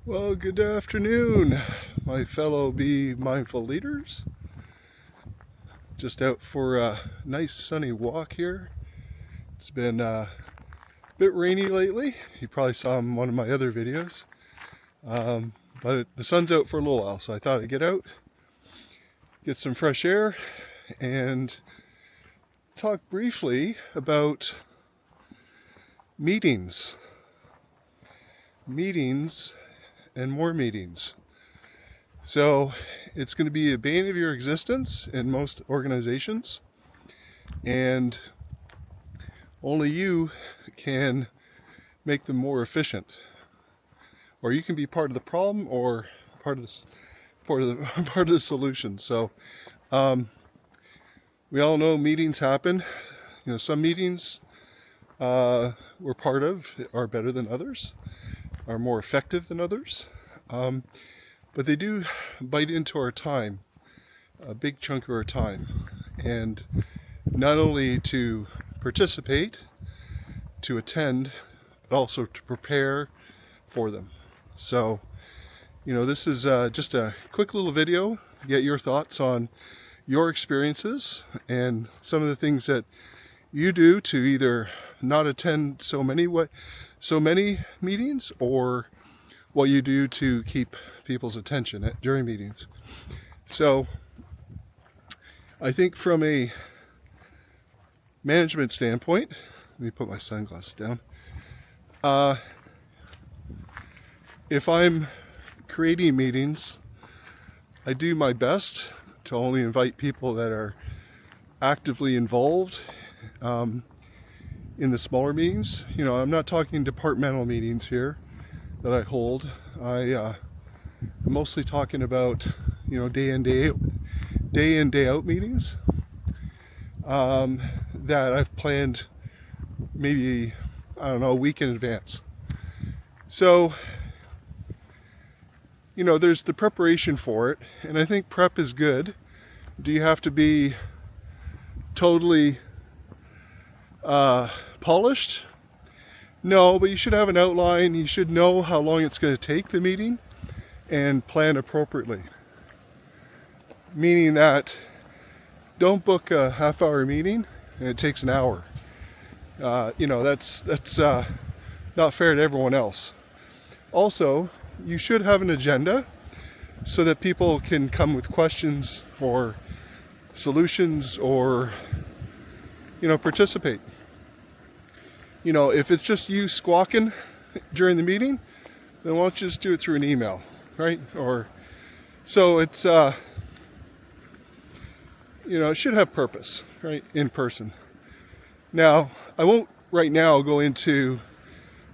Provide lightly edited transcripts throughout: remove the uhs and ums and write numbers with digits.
Well, good afternoon, my fellow Be Mindful leaders. Just out for a nice sunny walk here. It's been a bit rainy lately. You probably saw in one of my other videos. But the sun's out for a little while, so I thought I'd get out, get some fresh air, and talk briefly about meetings. Meetings and more meetings. So it's going to be a bane of your existence in most organizations, and only you can make them more efficient. Or you can be part of the problem or part of the solution. So we all know meetings happen. Some meetings we're part of are better than others, are more effective than others. But they do bite into our time, a big chunk of our time. And not only to participate, to attend, but also to prepare for them. So, this is just a quick little video to get your thoughts on your experiences and some of the things that you do to either not attend so many meetings, or what you do to keep people's attention during meetings. So I think from a management standpoint, let me put my sunglasses down. If I'm creating meetings, I do my best to only invite people that are actively involved in the smaller meetings. I'm not talking departmental meetings here that I hold. I'm mostly talking about day in day out meetings that I've planned maybe a week in advance. So there's the preparation for it, and I think prep is good. Do you have to be totally polished? No, but you should have an outline. You should know how long it's going to take, the meeting, and plan appropriately. Meaning that don't book a half-hour meeting and it takes an hour. That's not fair to everyone else. Also, you should have an agenda so that people can come with questions or solutions, or participate. If it's just you squawking during the meeting, then why don't you just do it through an email, right? Or so it's it should have purpose, right? In person. Now, I won't right now go into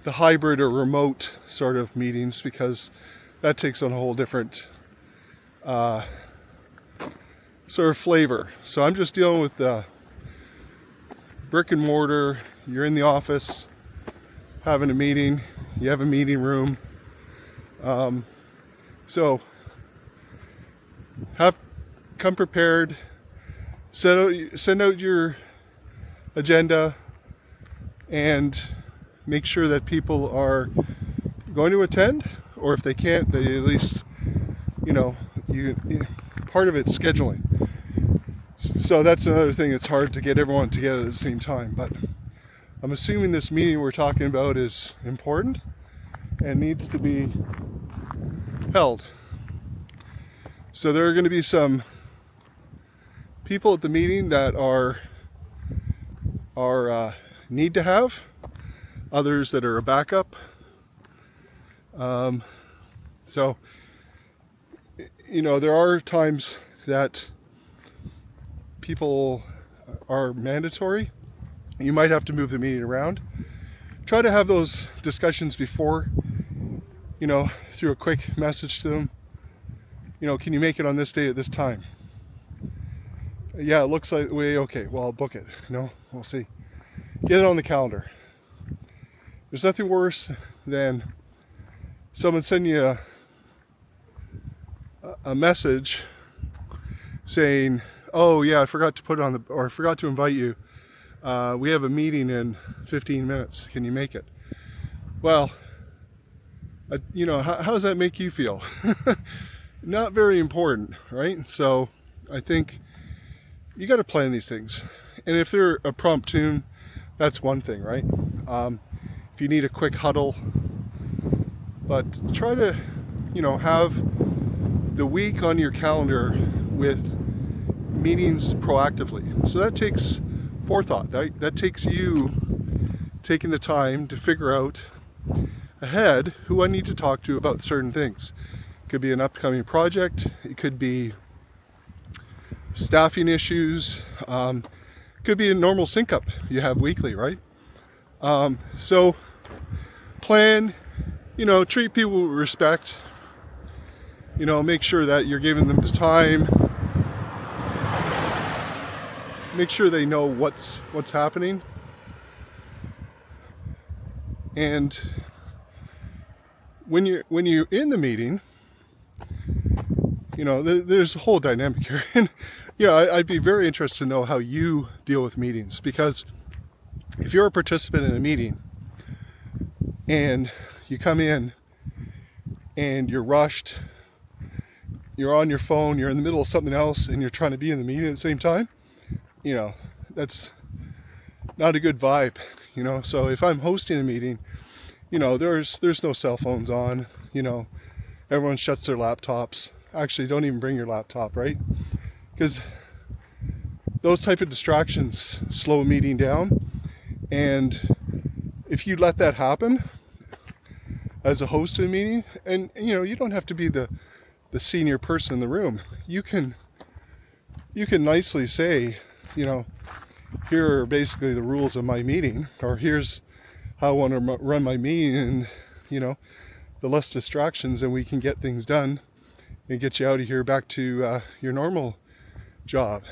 the hybrid or remote sort of meetings, because that takes on a whole different sort of flavor. So I'm just dealing with the brick and mortar. You're in the office having a meeting, you have a meeting room. So come prepared, send out your agenda, and make sure that people are going to attend, or if they can't, they at least, part of it's scheduling. So that's another thing. It's hard to get everyone together at the same time, but I'm assuming this meeting we're talking about is important and needs to be held. So there are going to be some people at the meeting that are need to have, others that are a backup. So there are times that people are mandatory. You might have to move the meeting around. Try to have those discussions before, through a quick message to them. Can you make it on this day at this time? Yeah, it looks like okay, well, I'll book it. We'll see. Get it on the calendar. There's nothing worse than someone sending you a message saying, oh yeah, I forgot to put it on or I forgot to invite you. We have a meeting in 15 minutes. Can you make it? Well, how does that make you feel? Not very important, right? So I think you got to plan these things. And if they're a prompt tune, that's one thing, right? If you need a quick huddle, but try to, have the week on your calendar with meetings proactively. So that takes forethought. That takes you taking the time to figure out ahead who I need to talk to about certain things. It could be an upcoming project. It could be staffing issues. Could be a normal sync up you have weekly, right? So plan, treat people with respect. Make sure that you're giving them the time. Make sure they know what's happening. And when you're in the meeting, there's a whole dynamic here. And I'd be very interested to know how you deal with meetings, because if you're a participant in a meeting and you come in and you're rushed, you're on your phone, you're in the middle of something else, and you're trying to be in the meeting at the same time, that's not a good vibe. So if I'm hosting a meeting, there's no cell phones on. Everyone shuts their laptops. Actually, don't even bring your laptop, right? Because those type of distractions slow a meeting down. And if you let that happen as a host of a meeting, and you don't have to be the senior person in the room. You can nicely say, here are basically the rules of my meeting, or here's how I want to run my meeting, and the less distractions, and we can get things done and get you out of here back to your normal job.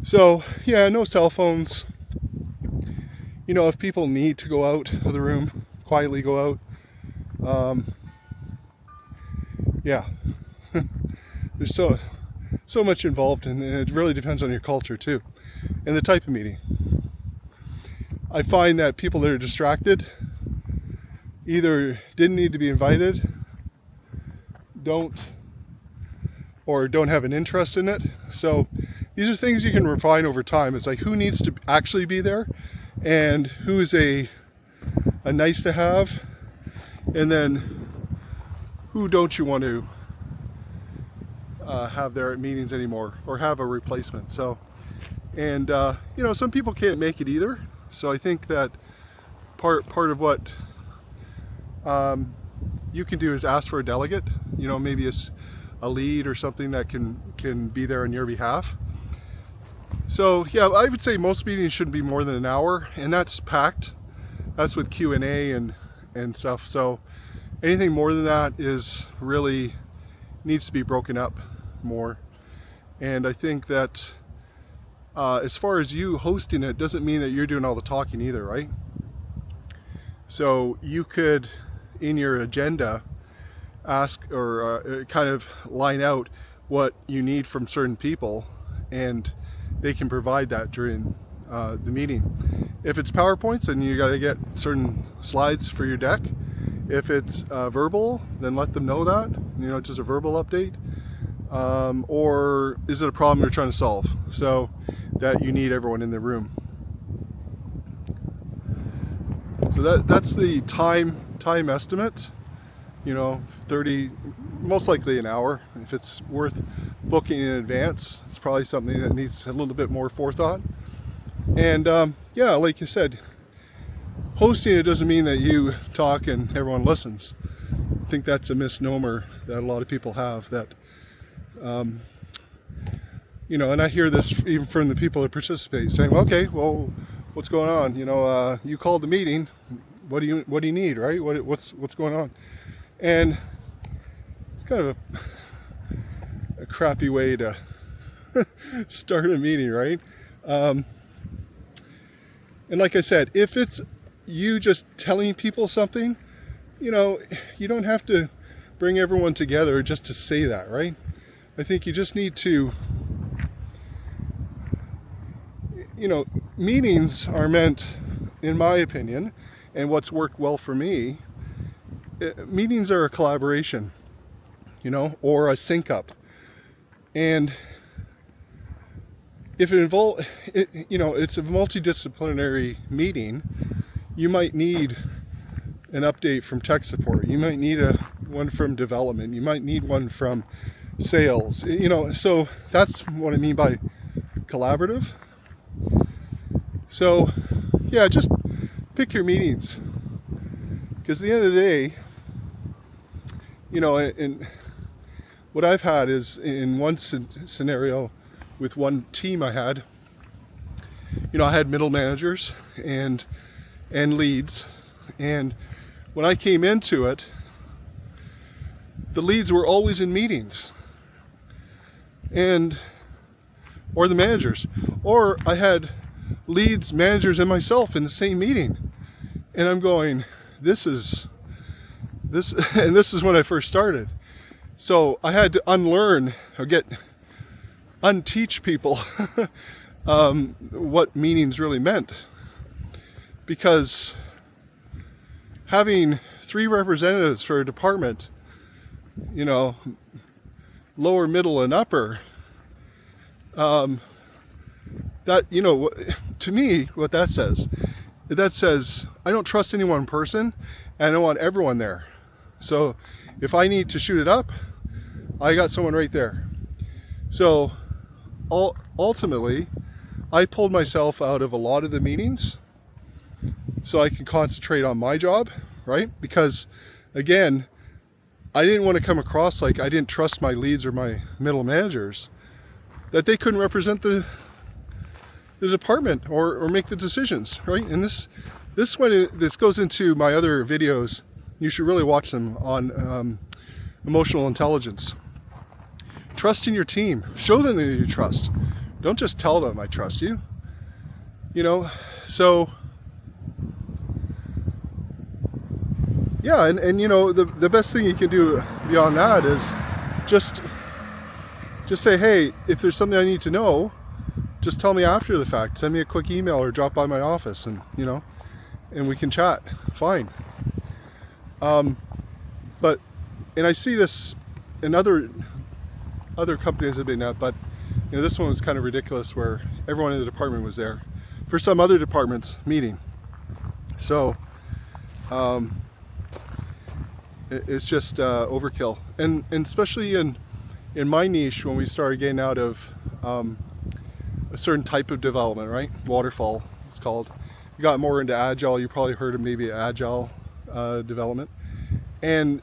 So yeah, no cell phones. If people need to go out of the room, quietly go out. Yeah, there's so much involved, and it really depends on your culture too, and the type of meeting. I find that people that are distracted either didn't need to be invited, don't have an interest in it. So these are things you can refine over time. It's like, who needs to actually be there, and who is a nice to have, and then who don't you want to have there at meetings anymore, or have a replacement. So, and some people can't make it either. So I think that part of what you can do is ask for a delegate. Maybe a lead or something that can be there on your behalf. So yeah, I would say most meetings shouldn't be more than an hour, and that's packed. That's with Q&A and stuff. So anything more than that is really needs to be broken up more. And I think that as far as you hosting it, doesn't mean that you're doing all the talking either, right? So you could, in your agenda, ask or kind of line out what you need from certain people, and they can provide that during the meeting. If it's PowerPoints, then you got to get certain slides for your deck. If it's verbal, then let them know that, just a verbal update. Or is it a problem you're trying to solve, so that you need everyone in the room? So that's the time estimate. 30, most likely an hour. If it's worth booking in advance, it's probably something that needs a little bit more forethought. And yeah, like you said, hosting it doesn't mean that you talk and everyone listens. I think that's a misnomer that a lot of people have, that and I hear this even from the people that participate, saying, okay, well, what's going on? You called the meeting. What do you need, right? What's going on? And it's kind of a crappy way to start a meeting, right? And like I said, if it's you just telling people something, you don't have to bring everyone together just to say that, right? I think you just need to, meetings are meant, in my opinion, and what's worked well for me, meetings are a collaboration, or a sync up. And if it's a multidisciplinary meeting, you might need an update from tech support. You might need one from development. You might need one from sales. So that's what I mean by collaborative. So yeah, just pick your meetings, because at the end of the day, and what I've had is, in one scenario with one team I had middle managers and leads, and when I came into it, the leads were always in meetings, or the managers, or I had leads, managers, and myself in the same meeting, and I'm going, this is when I first started. So I had to unlearn or unteach people what meetings really meant, because having 3 representatives for a department, lower, middle, and upper, that, to me, what that says I don't trust any one person, and I don't want everyone there. So if I need to shoot it up, I got someone right there. So ultimately, I pulled myself out of a lot of the meetings so I can concentrate on my job, right? Because again, I didn't want to come across like I didn't trust my leads or my middle managers, that they couldn't represent the department or make the decisions, right? And this goes into my other videos. You should really watch them on emotional intelligence. Trust in your team. Show them that you trust. Don't just tell them I trust you. So yeah, and the best thing you can do beyond that is just say, hey, if there's something I need to know, just tell me after the fact. Send me a quick email or drop by my office, and we can chat. Fine. And I see this in other companies I've been at, but this one was kind of ridiculous, where everyone in the department was there for some other department's meeting. So it's just overkill, and especially in my niche, when we started getting out of a certain type of development, right? Waterfall, it's called. You got more into agile. You probably heard of maybe agile development, and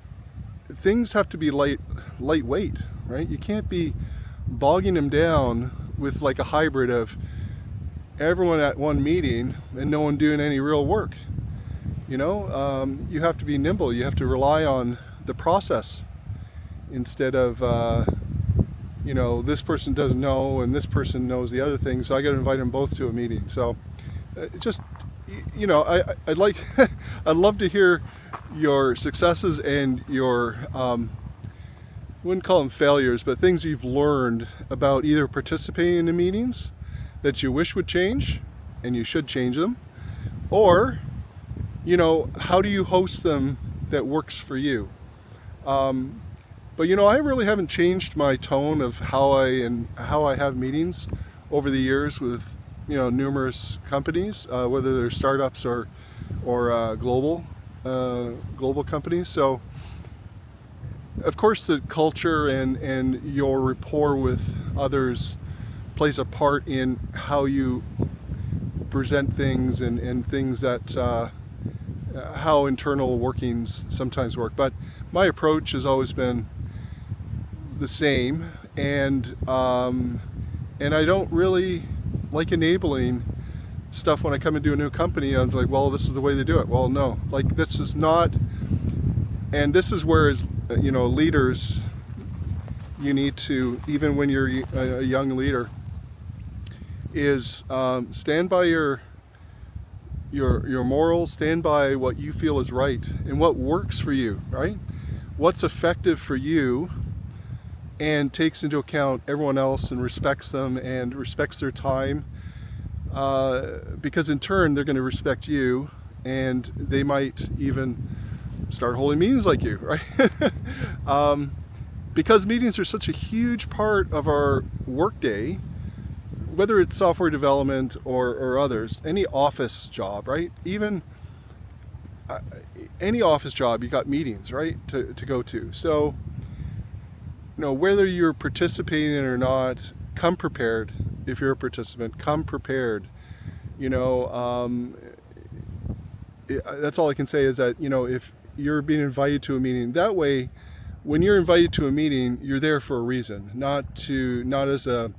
things have to be lightweight, right? You can't be bogging them down with like a hybrid of everyone at one meeting and no one doing any real work. You have to be nimble. You have to rely on the process instead of this person doesn't know and this person knows the other thing, so I got to invite them both to a meeting. So I'd like I'd love to hear your successes and your wouldn't call them failures, but things you've learned about either participating in the meetings that you wish would change, and you should change them, or how do you host them that works for you. But I really haven't changed my tone of how I have meetings over the years with numerous companies, whether they're startups or global companies. So of course the culture and your rapport with others plays a part in how you present things and things that how internal workings sometimes work. But my approach has always been the same, and I don't really like enabling stuff when I come into a new company. I'm like, well, this is the way they do it. Well, no, like this is not. And this is where, as leaders, you need to, even when you're a young leader, is stand by your morals, stand by what you feel is right and what works for you, right? What's effective for you, and takes into account everyone else and respects them and respects their time, because in turn they're going to respect you, and they might even start holding meetings like you, right? Because meetings are such a huge part of our workday, whether it's software development or others, any office job, right? Even any office job, you got meetings, right, to go to. So, whether you're participating in it or not, come prepared. If you're a participant, come prepared. That's all I can say is that, if you're being invited to a meeting, that way, when you're invited to a meeting, you're there for a reason, not as a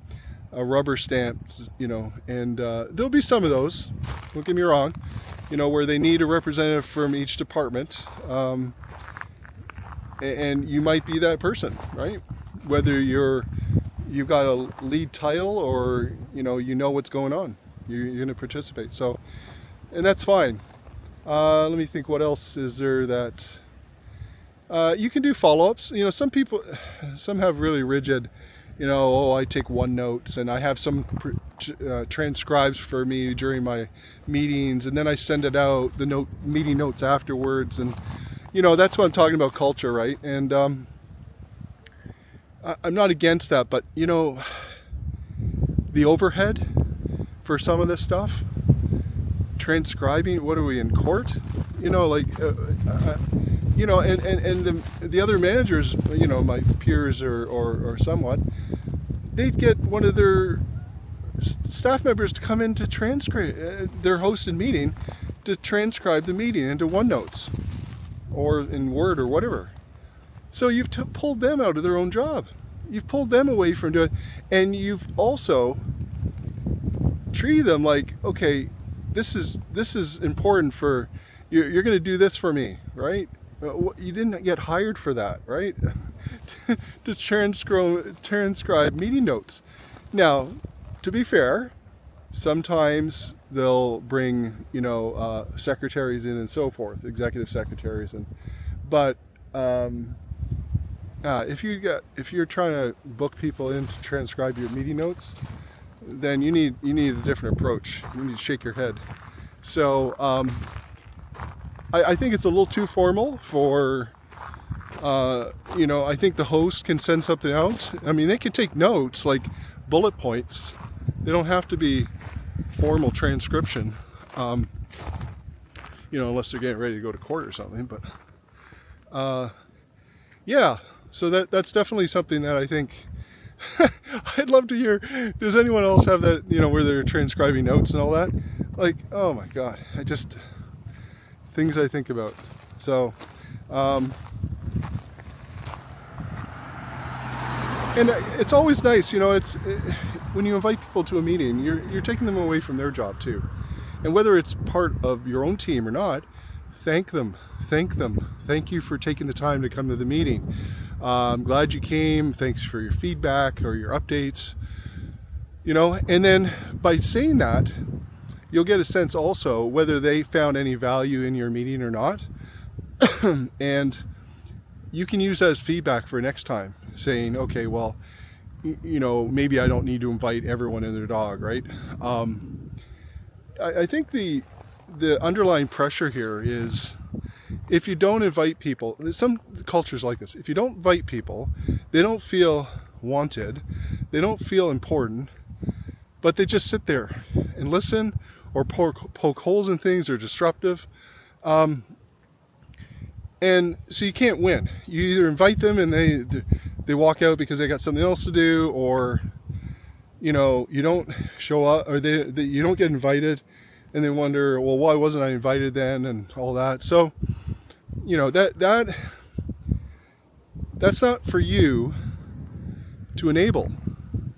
rubber stamp, and there'll be some of those, don't get me wrong, where they need a representative from each department, and you might be that person, right? Whether you've got a lead title or what's going on, you're going to participate. So, and that's fine. Let me think, what else is there that you can do follow-ups. Some have really rigid, I take OneNotes and I have some transcribes for me during my meetings, and then I send it out, meeting notes afterwards, and that's what I'm talking about, culture, right? And I'm not against that, but the overhead for some of this stuff, transcribing, what are we in court? And the other managers, my peers or somewhat, they'd get one of their staff members to come in to transcribe their hosted meeting, to transcribe the meeting into OneNotes or in Word or whatever. So you've pulled them out of their own job. You've pulled them away from doing, and you've also treated them like, okay, this is important for you're going to do this for me, right? You didn't get hired for that, right? To transcribe meeting notes. Now, to be fair, sometimes they'll bring secretaries in and so forth, executive secretaries, but if you're trying to book people in to transcribe your meeting notes, then you need a different approach. You need to shake your head. So I think it's a little too formal for, I think the host can send something out. I mean, they can take notes, like bullet points. They don't have to be formal transcription, unless they're getting ready to go to court or something. But, yeah, so that's definitely something that I think I'd love to hear. Does anyone else have that, where they're transcribing notes and all that? Like, oh my God, things I think about. So, and it's always nice, when you invite people to a meeting, you're taking them away from their job too. And whether it's part of your own team or not, thank them. Thank you for taking the time to come to the meeting. I'm glad you came. Thanks for your feedback or your updates. And then by saying that, you'll get a sense also whether they found any value in your meeting or not. And you can use that as feedback for next time, saying, okay, well, maybe I don't need to invite everyone and their dog, right? I think the underlying pressure here is, if you don't invite people, some cultures like this, if you don't invite people, they don't feel wanted, they don't feel important, but they just sit there and listen or poke holes in things, or disruptive. And so you can't win. You either invite them and they walk out because they got something else to do, or you don't show up, or you don't get invited, and they wonder, well, why wasn't I invited then, and all that. So that's not for you to enable.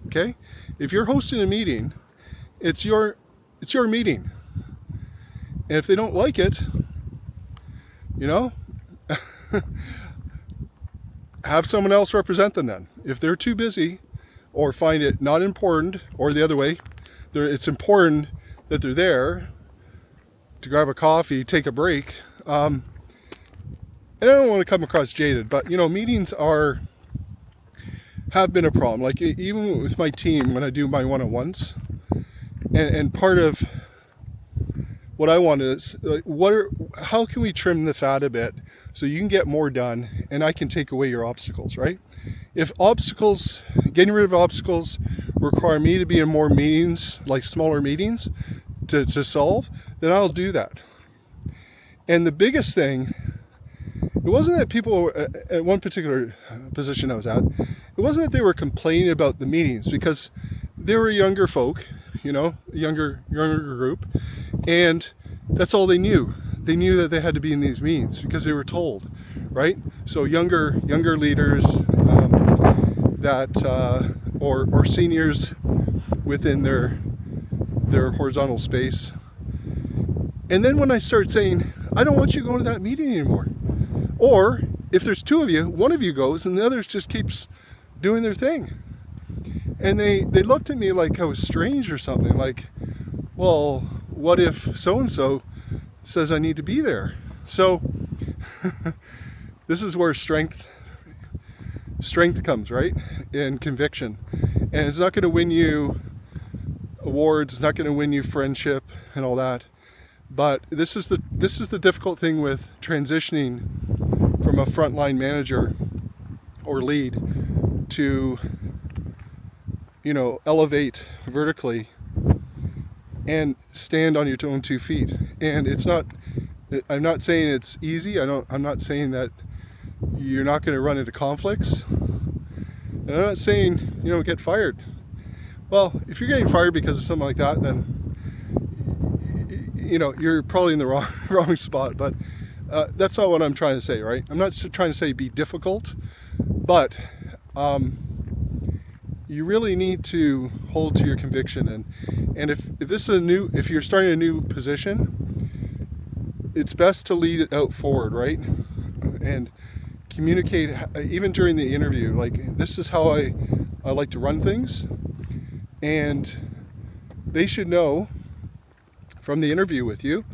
Okay, if you're hosting a meeting, it's your meeting, and if they don't like it, have someone else represent them then. If they're too busy or find it not important, or the other way, it's important that they're there to grab a coffee, take a break. And I don't want to come across jaded, but meetings have been a problem. Like even with my team, when I do my one-on-ones, and part of what I wanted is like, how can we trim the fat a bit so you can get more done and I can take away your obstacles, right? If getting rid of obstacles require me to be in more meetings, like smaller meetings to solve, then I'll do that. And the biggest thing, it wasn't that people at one particular position I was at, it wasn't that they were complaining about the meetings, because they were younger folk, younger group, and that's all they knew. They knew that they had to be in these meetings because they were told, right? So younger leaders or seniors within their horizontal space. And then when I start saying, I don't want you going to that meeting anymore, or if there's two of you, one of you goes and the others just keeps doing their thing. And they looked at me like I was strange or something, like, well, what if so-and-so says I need to be there? So this is where strength comes, right? And conviction. And it's not going to win you awards, it's not going to win you friendship and all that. But this is the difficult thing with transitioning from a frontline manager or lead to, elevate vertically and stand on your own 2 feet. And I'm not saying it's easy. I'm not saying that you're not going to run into conflicts. And I'm not saying, get fired. Well, if you're getting fired because of something like that, then you're probably in the wrong spot. But that's not what I'm trying to say, right? I'm not trying to say be difficult, but you really need to hold to your conviction. And if you're starting a new position, it's best to lead it out forward, right? And communicate even during the interview, like, this is how I like to run things, and they should know from the interview with you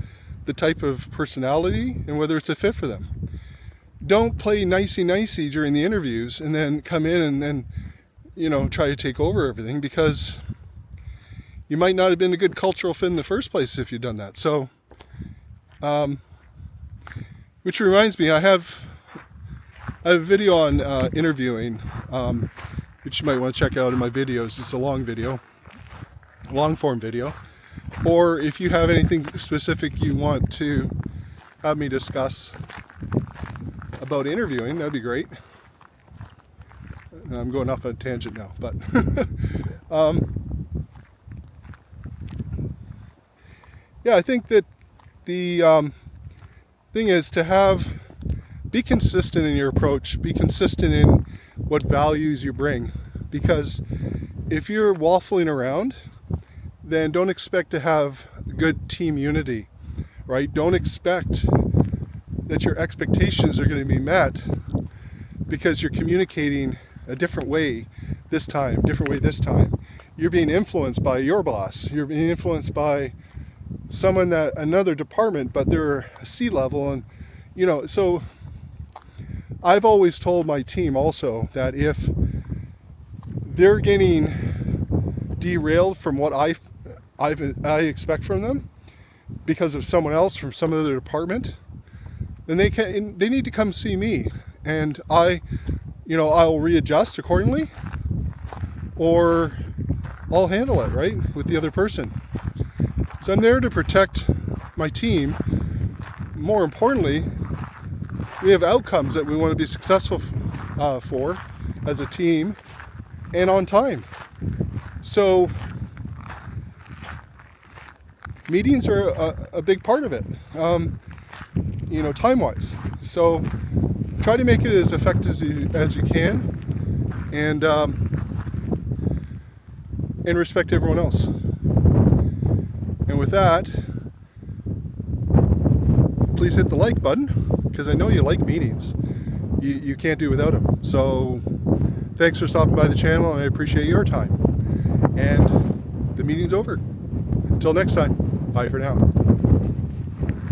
the type of personality and whether it's a fit for them. Don't play nicey during the interviews and then come in and then try to take over everything, because you might not have been a good cultural fit in the first place if you've done that. So which reminds me, I have a video on interviewing, which you might want to check out in my videos. It's a long form video. Or if you have anything specific you want to have me discuss about interviewing, that'd be great. I'm going off on a tangent now, but yeah, I think that the thing is to be consistent in your approach, be consistent in what values you bring, because if you're waffling around, then don't expect to have good team unity, right? Don't expect that your expectations are going to be met because you're communicating a different way this time. You're being influenced by your boss. You're being influenced by someone another department, but they're a C-level. And, so I've always told my team also that if they're getting derailed from what I expect from them because of someone else from some other department, then they need to come see me, and I'll readjust accordingly, or I'll handle it, right, with the other person. So I'm there to protect my team. More importantly, we have outcomes that we want to be successful for as a team and on time. So meetings are a big part of it, time-wise. So try to make it as effective as you can, and respect everyone else. And with that, please hit the like button, because I know you like meetings. You can't do without them. So thanks for stopping by the channel, and I appreciate your time. And the meeting's over. Until next time, bye for now.